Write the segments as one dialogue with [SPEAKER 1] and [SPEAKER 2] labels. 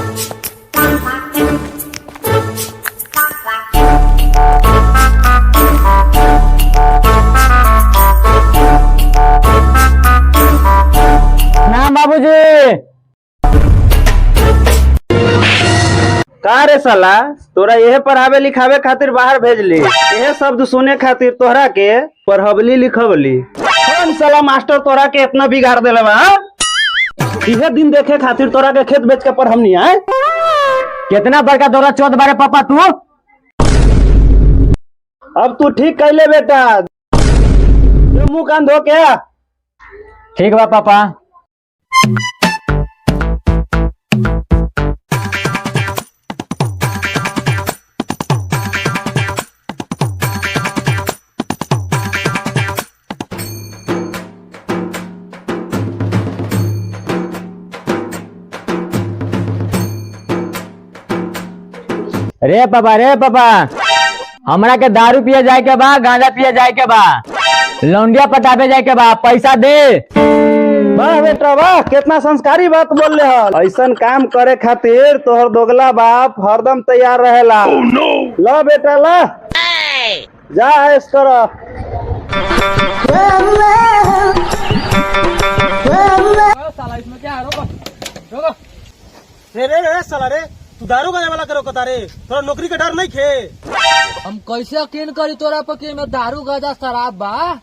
[SPEAKER 1] ना बाबूजी का रे साला, तोरा यह पढ़ावे लिखावे खातिर बाहर भेजली, यह शब्द सुने खातिर तोहरा के पढ़वली लिखवली। कौन साला मास्टर तोरा के इतना बिगाड़ देले बा? यह दिन देखे खातिर तोरा के खेत बेच के पढ़मनी है। कितना बड़का तोरा चौथ बारे पापा तू। अब तू ठीक कैले बेटा, मुंह कान धो के। ठीक बा पापा। रे पापा हमरा के दारू पिए जाए के बा, गांजा पिए जाए के बा, लौंडिया पटाबे जाए के बा, पैसा दे। वाह बेटा वाह, कितना संस्कारी बात बोल ले हल। ऐसन काम करे खातिर तोहर दोगला बाप हरदम तैयार रहेला। ला बेटा ला, जा ऐश करो।
[SPEAKER 2] साला इसमें क्या है? रोको रे साला रे, तू दारू गाने वाला करो कतारे, थोड़ा नौकरी का डर नहीं खे।
[SPEAKER 3] हम कैसे यकीन करी तोरा पर कि में दारू गाजा शराब बा?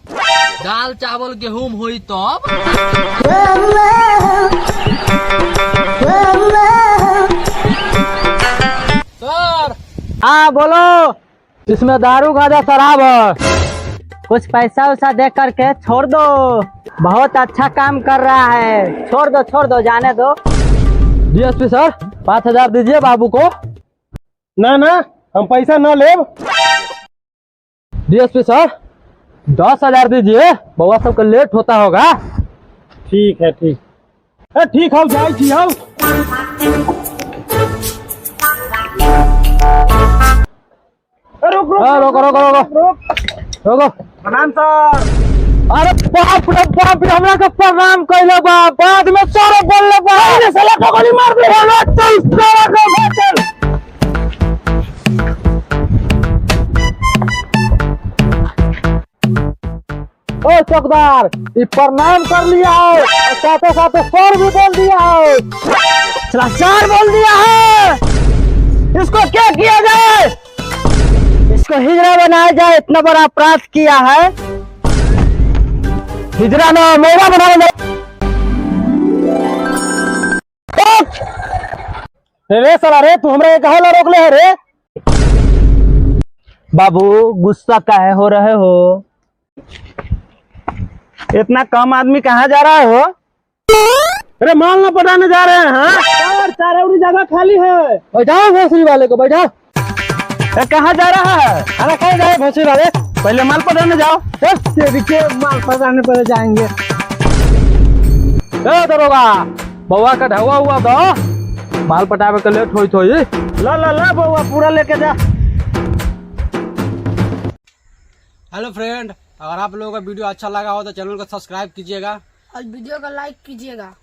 [SPEAKER 3] दाल चावल गेहूं हुई तब। सर
[SPEAKER 1] हाँ बोलो। इसमें दारू गाजा शराब है, कुछ पैसा वैसा दे करके छोड़ दो। बहुत अच्छा काम कर रहा है, छोड़ दो जाने दो।
[SPEAKER 2] डीएसपी सर 5,000 दीजिए बाबू को। ना ना, हम पैसा न ले। डीएसपी सर 10,000 दीजिए, बउआ सबका लेट होता होगा। ठीक है ठीक हम जाए छी हम। रोको। प्रणाम सर। अरे बाप रे बाप, हमरा के प्रणाम कइले बा, बाद में सारा बोलले बा। अरे साला को गोली मार दे। चल साला को चल। ओ चौकदार, ये प्रणाम कर लिया है, साथे साथे सर भी बोल दिया है। चला सर बोल दिया है। इसको क्या किया जाए?
[SPEAKER 1] इसको हिजड़ा बनाया जाए, इतना बड़ा अपराध किया है। हिजड़ा ना मेरा बनाया।
[SPEAKER 2] रे साला रे, तू हमरा कहे ला रोक ले है रे?
[SPEAKER 1] बाबू गुस्सा काहे हो रहे हो? इतना कम आदमी कहाँ जा रहा हो?
[SPEAKER 2] अरे माल ना पटाने जा रहे हैं। हाँ चार जगह खाली है, बैठाओ भोसरी वाले को बैठाओ।
[SPEAKER 1] कहाँ जा रहा है?
[SPEAKER 2] अरे कहीं जाए भोसरी वाले,
[SPEAKER 1] पहले माल पटाने जाओ।
[SPEAKER 2] माल पटाने पर जाएंगे। दरोगा बउआ का ढवा हुआ तो माल पटावे के लेट होई थोई।
[SPEAKER 1] ला बउआ पूरा लेके जा।
[SPEAKER 3] हेलो फ्रेंड, अगर आप लोगों का वीडियो अच्छा लगा हो तो चैनल को सब्सक्राइब कीजिएगा
[SPEAKER 4] और वीडियो को लाइक कीजिएगा।